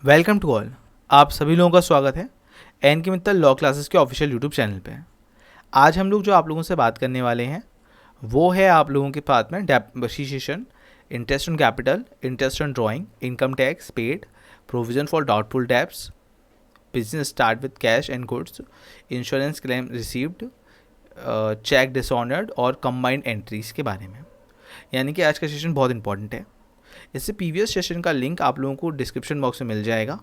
Welcome to all. आप सभी लोगों का स्वागत है एन के मित्तल लॉ क्लासेस के ऑफिशियल यूट्यूब चैनल पे। आज हम लोग जो आप लोगों से बात करने वाले हैं वो है आप लोगों के पास में depreciation, interest on capital, interest on drawing, income tax paid, provision for doubtful debts, business start with cash and goods, insurance claim received, cheque dishonoured और कंबाइंड एंट्रीज के बारे में। यानी कि आज का सेशन बहुत इंपॉर्टेंट है। इससे प्रीवियस सेशन का लिंक आप लोगों को डिस्क्रिप्शन बॉक्स में मिल जाएगा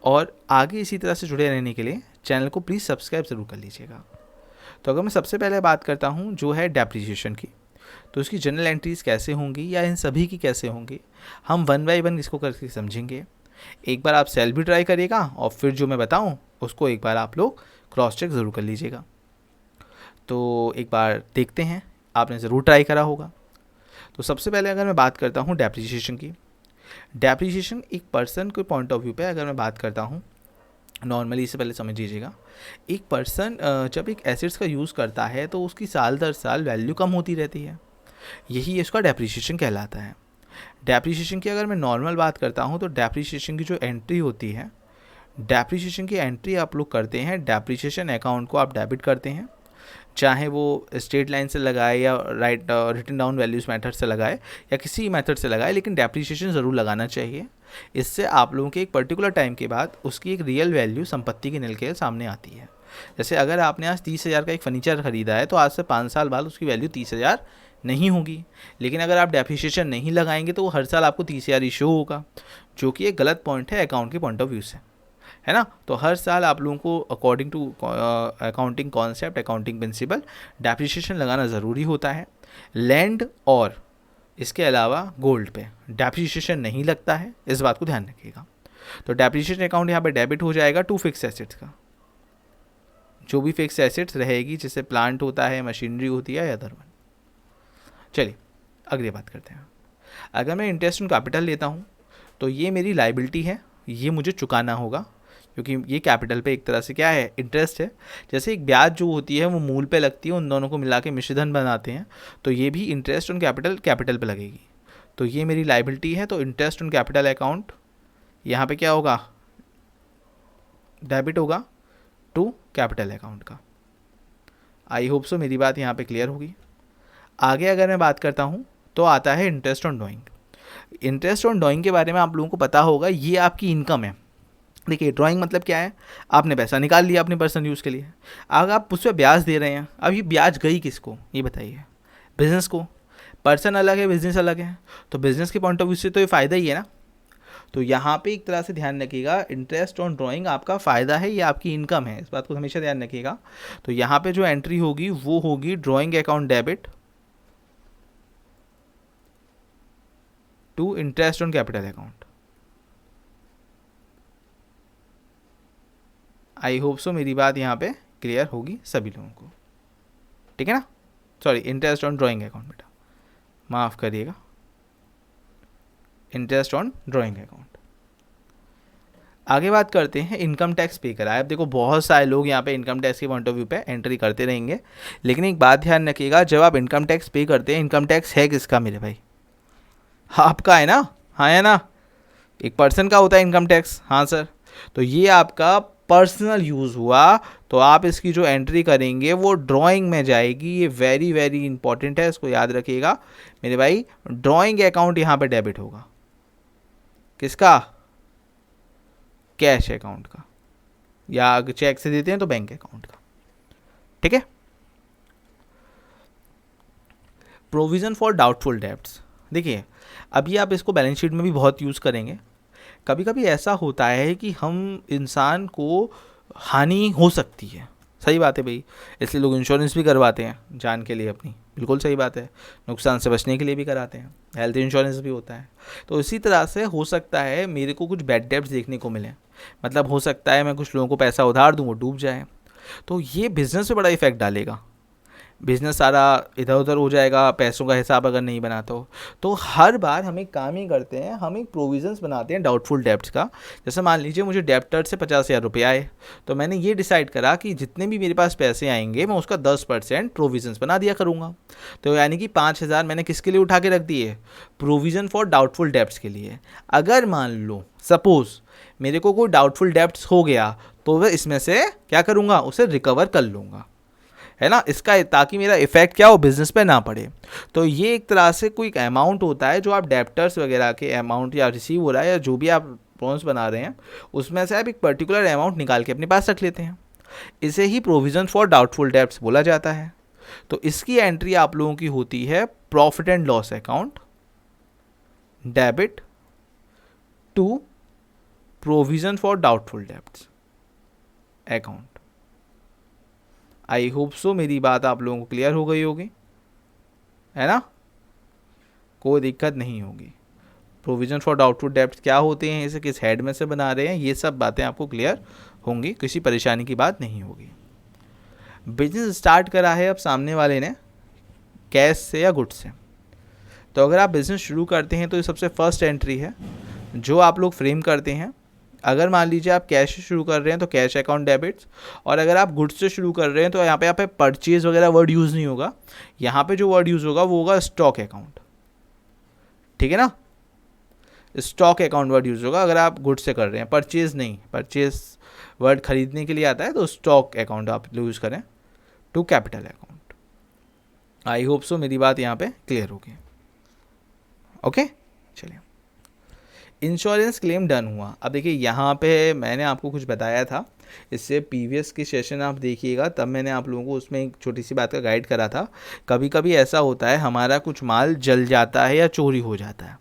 और आगे इसी तरह से जुड़े रहने के लिए चैनल को प्लीज़ सब्सक्राइब ज़रूर कर लीजिएगा। तो अगर मैं सबसे पहले बात करता हूँ जो है डेप्रिसिएशन की, तो उसकी जनरल एंट्रीज कैसे होंगी या इन सभी की कैसे होंगी, हम वन बाय वन इसको करके समझेंगे। एक बार आप सेल भी ट्राई करिएगा और फिर जो मैं बताऊँ उसको एक बार आप लोग क्रॉस चेक ज़रूर कर लीजिएगा। तो एक बार देखते हैं, आपने ज़रूर ट्राई करा होगा। तो सबसे पहले अगर मैं बात करता हूँ डेप्रिसिएशन की, डेप्रिसिएशन एक पर्सन के पॉइंट ऑफ व्यू पे अगर मैं बात करता हूँ, नॉर्मली इससे पहले समझ लीजिएगा, एक पर्सन जब एक एसेट्स का यूज़ करता है तो उसकी साल दर साल वैल्यू कम होती रहती है, यही इसका डेप्रिसिएशन कहलाता है। डेप्रिसिएशन की अगर मैं नॉर्मल बात करता हूँ तो डेप्रिसिएशन की जो एंट्री होती है, डेप्रिसिएशन की एंट्री आप लोग करते हैं, डेप्रिसिएशन अकाउंट को आप डेबिट करते हैं, चाहे वो स्ट्रेट लाइन से लगाए या रिटन डाउन वैल्यूज़ मेथड से लगाए या किसी मेथड से लगाए, लेकिन डेप्रिसिएशन ज़रूर लगाना चाहिए। इससे आप लोगों के एक पर्टिकुलर टाइम के बाद उसकी एक रियल वैल्यू संपत्ति की निकल के सामने आती है। जैसे अगर आपने आज 30,000 का एक फर्नीचर ख़रीदा है तो आज से 5 साल बाद उसकी वैल्यू 30,000 नहीं होगी, लेकिन अगर आप डेप्रिसिएशन नहीं लगाएंगे तो वो हर साल आपको 30,000 इशू होगा, जो कि एक गलत पॉइंट है अकाउंट के पॉइंट ऑफ व्यू से, है ना। तो हर साल आप लोगों को according to accounting concept, accounting principle, depreciation लगाना ज़रूरी होता है। लैंड और इसके अलावा गोल्ड पे डेप्रिसिएशन नहीं लगता है, इस बात को ध्यान रखिएगा। तो डेप्रिसिएशन अकाउंट यहाँ पे डेबिट हो जाएगा टू फिक्स एसेट्स का, जो भी फिक्स एसेट्स रहेगी, जैसे प्लांट होता है, मशीनरी होती है या अदर वन। चलिए अगली बात करते हैं। अगर मैं इंटरेस्ट ऑन कैपिटल लेता हूँ तो ये मेरी लाइबिलिटी है, ये मुझे चुकाना होगा, क्योंकि ये कैपिटल पे एक तरह से क्या है, इंटरेस्ट है। जैसे एक ब्याज जो होती है वो मूल पे लगती है, उन दोनों को मिला के मिश्रधन बनाते हैं, तो ये भी इंटरेस्ट ऑन कैपिटल पे लगेगी। तो ये मेरी लाइबिलिटी है, तो इंटरेस्ट ऑन कैपिटल अकाउंट यहाँ पे क्या होगा, डेबिट होगा टू कैपिटल अकाउंट का। आई होप सो मेरी बात यहाँ पे क्लियर होगी। आगे अगर मैं बात करता हूँ तो आता है interest on drawing. Interest on drawing के बारे में आप लोगों को पता होगा, ये आपकी इनकम है। देखिए ड्राइंग मतलब क्या है, आपने पैसा निकाल लिया अपने पर्सनल यूज़ के लिए, अगर आप उस पर ब्याज दे रहे हैं, अब ये ब्याज गई किसको ये बताइए, बिजनेस को। पर्सन अलग है, बिजनेस अलग है, तो बिजनेस के पॉइंट ऑफ व्यू से तो ये फ़ायदा ही है ना। तो यहाँ पे एक तरह से ध्यान रखिएगा, इंटरेस्ट ऑन ड्राइंग आपका फ़ायदा है, ये आपकी इनकम है, इस बात को हमेशा ध्यान रखिएगा। तो यहाँ पे जो एंट्री होगी वो होगी drawing account debit to interest on capital account. I hope so मेरी बात यहाँ पे क्लियर होगी सभी लोगों को, ठीक है ना। Sorry, interest on drawing account, बेटा माफ़ करिएगा, इंटरेस्ट ऑन ड्राइंग अकाउंट। आगे बात करते हैं इनकम टैक्स पे कराए। अब देखो बहुत सारे लोग यहाँ पे इनकम टैक्स के पॉइंट ऑफ व्यू पे एंट्री करते रहेंगे, लेकिन एक बात ध्यान रखिएगा, जब आप इनकम टैक्स पे करते हैं, इनकम टैक्स है किसका मेरे भाई, आपका है ना, हाँ है ना। एक पर्सन का होता है इनकम टैक्स, हाँ सर। तो ये आपका पर्सनल यूज़ हुआ, तो आप इसकी जो एंट्री करेंगे वो ड्राइंग में जाएगी। ये वेरी वेरी इंपॉर्टेंट है, इसको याद रखिएगा मेरे भाई। ड्राइंग अकाउंट यहाँ पे डेबिट होगा, किसका, कैश अकाउंट का, या अगर चेक से देते हैं तो बैंक अकाउंट का, ठीक है। प्रोविज़न फॉर डाउटफुल डेब्ट्स, देखिए अभी आप इसको बैलेंस शीट में भी बहुत यूज़ करेंगे। कभी कभी ऐसा होता है कि हम इंसान को हानि हो सकती है, सही बात है भाई, इसलिए लोग इंश्योरेंस भी करवाते हैं जान के लिए अपनी, बिल्कुल सही बात है, नुकसान से बचने के लिए भी कराते हैं, हेल्थ इंश्योरेंस भी होता है। तो इसी तरह से हो सकता है मेरे को कुछ बैड डेब्ट्स देखने को मिले, मतलब हो सकता है मैं कुछ लोगों को पैसा उधार दूँ वो डूब जाए, तो ये बिज़नेस पे बड़ा इफेक्ट डालेगा। बिजनेस सारा इधर उधर हो जाएगा, पैसों का हिसाब अगर नहीं बनाते हो। तो हर बार हम एक काम ही करते हैं, हम एक प्रोविजंस बनाते हैं डाउटफुल डेब्ट्स का। जैसे मान लीजिए मुझे डेप्टर से 50,000 रुपये आए, तो मैंने ये डिसाइड करा कि जितने भी मेरे पास पैसे आएंगे मैं उसका 10% प्रोविजंस बना दिया करूँगा। तो यानी कि 5,000 मैंने किसके लिए उठा के रख दिए, प्रोविज़न फॉर डाउटफुल डेब्ट्स के लिए। अगर मान लो सपोज़ मेरे को कोई डाउटफुल डेब्ट्स हो गया, तो वह इसमें से क्या करूँगा, उसे रिकवर कर लूँगा, है ना, इसका, ताकि मेरा इफेक्ट क्या हो, बिजनेस पे ना पड़े। तो ये एक तरह से कोई अमाउंट होता है जो आप डेप्टर्स वगैरह के अमाउंट या रिसीव हो रहा है या जो भी आप लोन्स बना रहे हैं उसमें से आप एक पर्टिकुलर अमाउंट निकाल के अपने पास रख लेते हैं। इसे ही प्रोविजन फॉर डाउटफुल डेब्ट्स बोला जाता है। तो इसकी एंट्री आप लोगों की होती है profit and loss account, debit to provision for doubtful debts account. I hope so मेरी बात आप लोगों को क्लियर हो गई होगी, है ना, कोई दिक्कत नहीं होगी। प्रोविजन फॉर डाउटफुल डेब्ट्स क्या होते हैं, इसे किस हेड में से बना रहे हैं, ये सब बातें आपको क्लियर होंगी, किसी परेशानी की बात नहीं होगी। बिजनेस स्टार्ट करा है अब सामने वाले ने कैश से या गुड्स से। तो अगर आप बिज़नेस शुरू करते हैं तो ये सबसे फर्स्ट एंट्री है जो आप लोग फ्रेम करते हैं। अगर मान लीजिए आप कैश से शुरू कर रहे हैं तो कैश अकाउंट डेबिट्स, और अगर आप गुड्स से शुरू कर रहे हैं तो यहाँ पे परचेज वगैरह वर्ड यूज़ नहीं होगा। यहाँ पे जो वर्ड यूज़ होगा वो होगा स्टॉक अकाउंट, ठीक है ना, स्टॉक अकाउंट वर्ड यूज़ होगा अगर आप गुड्स से कर रहे हैं, परचेज नहीं। परचेज वर्ड खरीदने के लिए आता है, तो स्टॉक अकाउंट आप यूज़ करें to capital account. I hope so मेरी बात यहाँ पे क्लियर होगी। ओके, चलिए, इंश्योरेंस क्लेम डन हुआ। अब देखिए यहाँ पे मैंने आपको कुछ बताया था, इससे प्रीवियस की सेशन आप देखिएगा, तब मैंने आप लोगों को उसमें एक छोटी सी बात का गाइड करा था। कभी कभी ऐसा होता है हमारा कुछ माल जल जाता है या चोरी हो जाता है।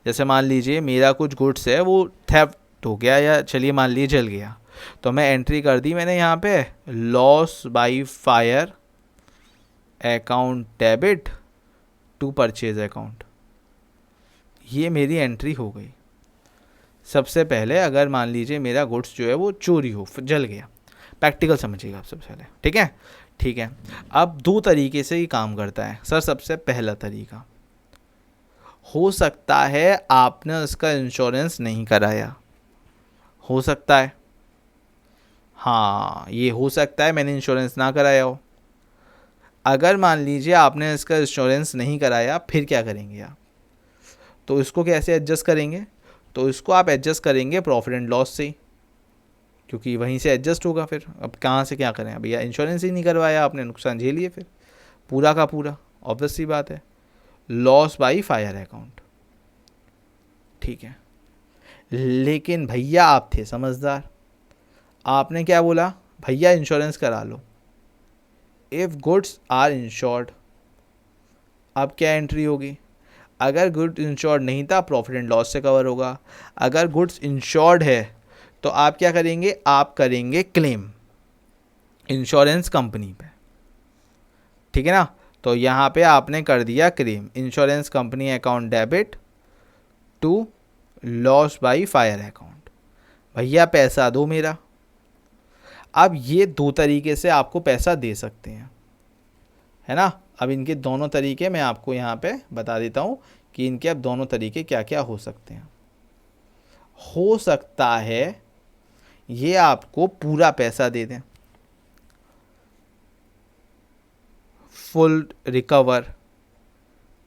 जैसे मान लीजिए मेरा कुछ गुड्स है वो थेफ्ट हो गया, या चलिए मान लीजिए जल गया, तो मैं एंट्री कर दी मैंने यहाँ पे loss by fire account debit to purchase account. ये मेरी एंट्री हो गई। सबसे पहले अगर मान लीजिए मेरा गुड्स जो है वो चोरी हो, जल गया, प्रैक्टिकल समझिएगा आप सबसे पहले, ठीक है, ठीक है। अब दो तरीके से ये काम करता है सर। सबसे पहला तरीका, हो सकता है आपने उसका इंश्योरेंस नहीं कराया, हो सकता है, हाँ ये हो सकता है मैंने इंश्योरेंस ना कराया हो। अगर मान लीजिए आपने इसका इंश्योरेंस नहीं कराया, फिर क्या करेंगे आप, तो इसको कैसे एडजस्ट करेंगे, तो इसको आप एडजस्ट करेंगे प्रॉफिट एंड लॉस से, क्योंकि वहीं से एडजस्ट होगा। फिर अब कहाँ से क्या करें, भैया इंश्योरेंस ही नहीं करवाया आपने, नुकसान झेलिए फिर पूरा का पूरा, ऑब्वियस सी बात है, लॉस बाई फायर अकाउंट, ठीक है। लेकिन भैया आप थे समझदार, आपने क्या बोला, भैया इंश्योरेंस करा लो, इफ़ गुड्स आर इंश्योर्ड। अब क्या एंट्री होगी, अगर गुड्स इंश्योर्ड नहीं था प्रॉफिट एंड लॉस से कवर होगा। अगर गुड्स इंश्योर्ड है तो आप क्या करेंगे, आप करेंगे क्लेम इंश्योरेंस कंपनी पे, ठीक है ना। तो यहाँ पे आपने कर दिया claim insurance company account debit to loss by fire account, भैया पैसा दो मेरा। अब ये दो तरीके से आपको पैसा दे सकते हैं, है ना। अब इनके दोनों तरीके मैं आपको यहाँ पे बता देता हूँ कि इनके अब दोनों तरीके क्या क्या हो सकते हैं। हो सकता है ये आपको पूरा पैसा दे दें, फुल रिकवर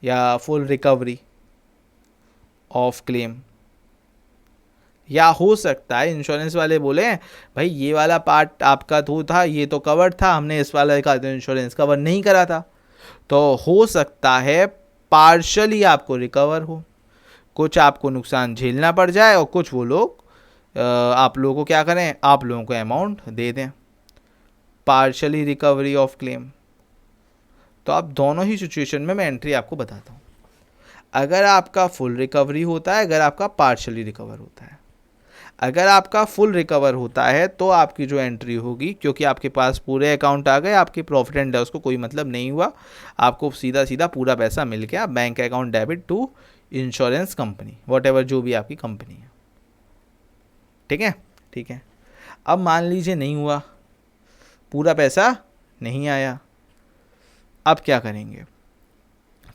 या फुल रिकवरी ऑफ क्लेम, या हो सकता है इंश्योरेंस वाले बोले भाई ये वाला पार्ट आपका तो था, ये तो कवर था, हमने इस वाले का तो इंश्योरेंस कवर नहीं करा था, तो हो सकता है पार्शली आपको रिकवर हो, कुछ आपको नुकसान झेलना पड़ जाए और कुछ वो लोग आप लोगों को क्या करें, आप लोगों को अमाउंट दे दें, पार्शली रिकवरी ऑफ क्लेम। तो आप दोनों ही सिचुएशन में मैं एंट्री आपको बताता हूँ, अगर आपका फुल रिकवरी होता है, अगर आपका पार्शली रिकवर होता है। अगर आपका फुल रिकवर होता है तो आपकी जो एंट्री होगी, क्योंकि आपके पास पूरे अकाउंट आ गए, आपकी प्रॉफिट एंड लॉस को कोई मतलब नहीं हुआ, आपको सीधा सीधा पूरा पैसा मिल गया, bank account debit to insurance company, what जो भी आपकी कंपनी है, ठीक है, ठीक है। अब मान लीजिए नहीं हुआ, पूरा पैसा नहीं आया, अब क्या करेंगे,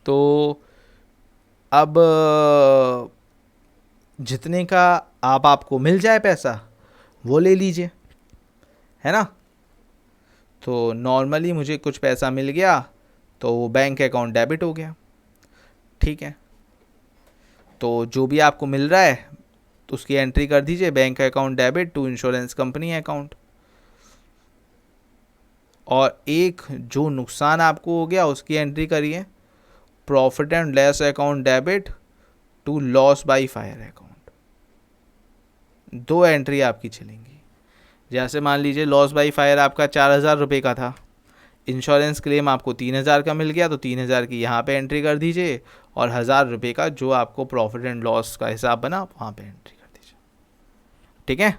तो अब जितने का आपको मिल जाए पैसा वो ले लीजिए, है ना। तो नॉर्मली मुझे कुछ पैसा मिल गया तो वो बैंक अकाउंट डेबिट हो गया, ठीक है। तो जो भी आपको मिल रहा है तो उसकी एंट्री कर दीजिए, bank account debit to insurance company account. और एक जो नुकसान आपको हो गया उसकी एंट्री करिए, profit and loss account debit to loss by fire account. दो एंट्री आपकी चलेंगी। जैसे मान लीजिए लॉस बाय फायर आपका 4,000 रुपये का था, इंश्योरेंस क्लेम आपको 3,000 का मिल गया, तो 3,000 की यहाँ पे एंट्री कर दीजिए, और 1,000 रुपये का जो आपको प्रॉफिट एंड लॉस का हिसाब बना वहाँ पे एंट्री कर दीजिए, ठीक है।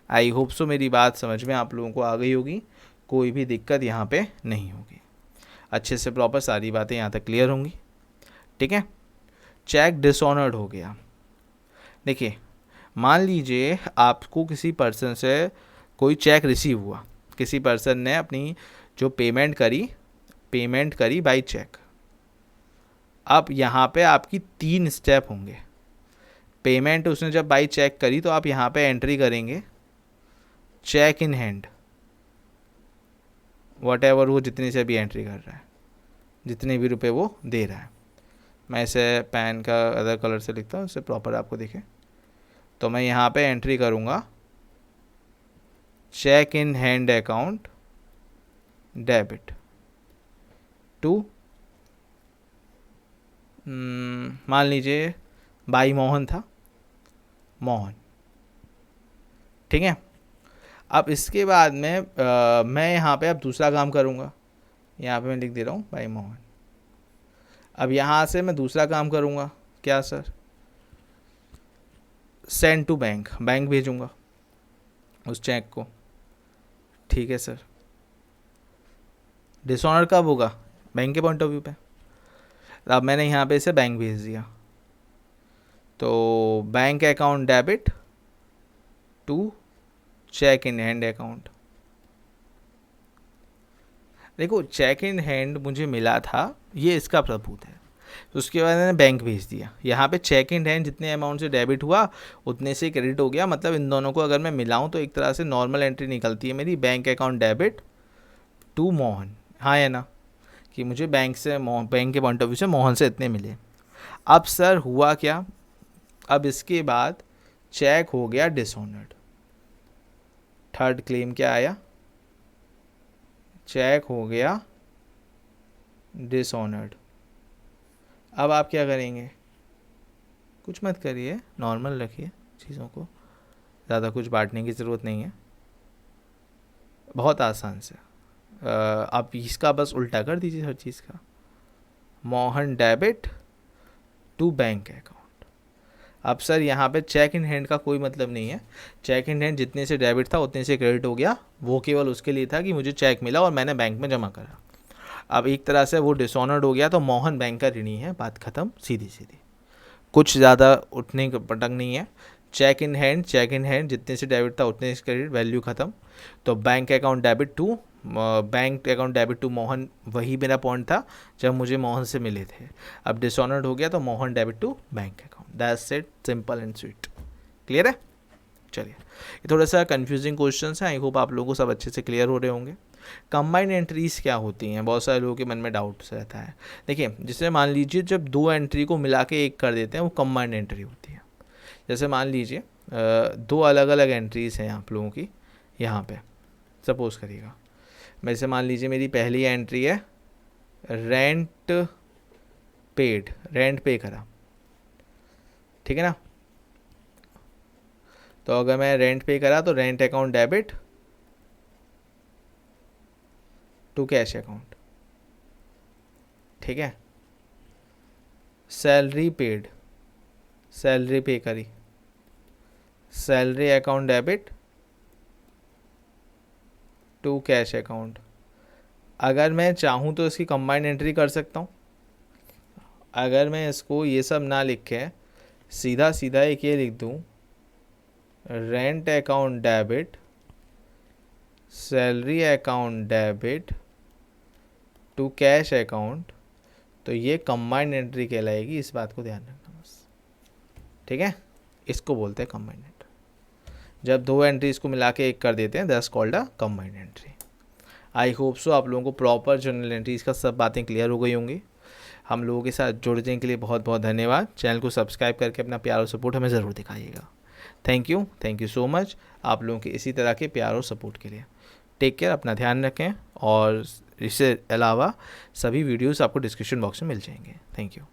आई होप सो मेरी बात समझ में आप लोगों को आ गई होगी, कोई भी दिक्कत यहाँ पे नहीं होगी, अच्छे से प्रॉपर सारी बातें यहाँ तक क्लियर होंगी, ठीक है। चेक डिसऑनर्ड हो गया। देखिए, मान लीजिए आपको किसी पर्सन से कोई चेक रिसीव हुआ, किसी पर्सन ने अपनी जो पेमेंट करी बाय चेक। अब यहाँ पे आपकी 3 स्टेप होंगे। पेमेंट उसने जब बाय चेक करी तो आप यहाँ पे एंट्री करेंगे cheque in hand, whatever वो जितनी से भी एंट्री कर रहा है, जितने भी रुपए वो दे रहा है। मैं इसे पेन का अदर कलर से लिखता हूँ, इससे प्रॉपर आपको दिखे। तो मैं यहाँ पे एंट्री करूँगा cheque in hand account debit to, मान लीजिए बाई मोहन था, मोहन, ठीक है। अब इसके बाद में मैं यहाँ पे अब दूसरा काम करूँगा, यहाँ पे मैं लिख दे रहा हूँ बाई मोहन। अब यहाँ से मैं दूसरा काम करूँगा, क्या sir, send to bank, bank भेजूँगा उस चेक को, ठीक है सर। डिसऑनर कब होगा, बैंक के पॉइंट ऑफ व्यू पे। अब मैंने यहाँ पे इसे बैंक भेज दिया, तो bank account debit to cheque in hand account. देखो, चेक इन हैंड मुझे मिला था, ये इसका सबूत है। तो उसके बाद मैंने बैंक भेज दिया, यहाँ पे चेक इन हैंड जितने अमाउंट से डेबिट हुआ उतने से क्रेडिट हो गया। मतलब इन दोनों को अगर मैं मिलाऊं तो एक तरह से नॉर्मल एंट्री निकलती है मेरी, bank account debit to Mohan, हाँ या ना, कि मुझे बैंक के पॉइंट ऑफ व्यू से मोहन से इतने मिले। अब सर हुआ क्या, अब इसके बाद चेक हो गया डिसऑनर्ड। थर्ड क्लेम क्या आया, चेक हो गया डिसऑनर्ड। अब आप क्या करेंगे, कुछ मत करिए, नॉर्मल रखिए चीज़ों को, ज़्यादा कुछ बांटने की ज़रूरत नहीं है, बहुत आसान से आप इसका बस उल्टा कर दीजिए हर चीज़ का, Mohan debit to bank account. अब सर यहाँ पे चेक इन हैंड का कोई मतलब नहीं है, चेक इन हैंड जितने से डेबिट था उतने से क्रेडिट हो गया, वो केवल उसके लिए था कि मुझे चेक मिला और मैंने बैंक में जमा करा। अब एक तरह से वो डिसऑनर्ड हो गया, तो मोहन बैंक का ऋणी है, बात खत्म, सीधी सीधी, कुछ ज़्यादा उठने का पटक नहीं है। चेक इन हैंड जितने से डेबिट था उतने से क्रेडिट, वैल्यू ख़त्म। तो bank account debit to Mohan, वही मेरा पॉइंट था जब मुझे मोहन से मिले थे। अब डिसऑनर्ड हो गया तो Mohan debit to bank account, that's it, simple and sweet. Clear है। चलिए, ये थोड़ा सा कंफ्यूजिंग क्वेश्चन है, आई होप आप लोगों को सब अच्छे से क्लियर हो रहे होंगे। कंबाइंड एंट्रीज क्या होती हैं, बहुत सारे लोगों के मन में डाउट्स रहता है। देखिए, जिससे मान लीजिए जब दो एंट्री को मिला के एक कर देते हैं वो कंबाइंड एंट्री होती है। जैसे मान लीजिए दो अलग अलग एंट्रीज हैं आप लोगों की, यहाँ पे सपोज करिएगा, वैसे मान लीजिए मेरी पहली एंट्री है रेंट पेड, रेंट पे करा, ठीक है ना। तो अगर मैं रेंट पे करा तो rent account debit to cash account, ठीक है। सैलरी पेड, सैलरी पे करी, salary account debit to cash account. अगर मैं चाहूँ तो इसकी कंबाइंड एंट्री कर सकता हूँ। अगर मैं इसको ये सब ना लिख के सीधा सीधा एक ये लिख दूँ, rent account debit, salary account debit to cash account, तो ये कंबाइंड एंट्री कहलाएगी, इस बात को ध्यान रखना बस, ठीक है। इसको बोलते हैं कंबाइंड एंट्री। जब दो एंट्रीज को मिला के एक कर देते हैं, that's called a combined entry. I hope सो आप लोगों को प्रॉपर जर्नल एंट्रीज का सब बातें क्लियर हो गई होंगी। हम लोगों के साथ जुड़ने के लिए बहुत बहुत धन्यवाद। चैनल को सब्सक्राइब करके अपना प्यार और सपोर्ट हमें ज़रूर दिखाइएगा। थैंक यू सो मच आप लोगों के इसी तरह के प्यार और सपोर्ट के लिए। टेक केयर, अपना ध्यान रखें, और इससे अलावा सभी वीडियोस आपको डिस्क्रिप्शन बॉक्स में मिल जाएंगे। Thank you.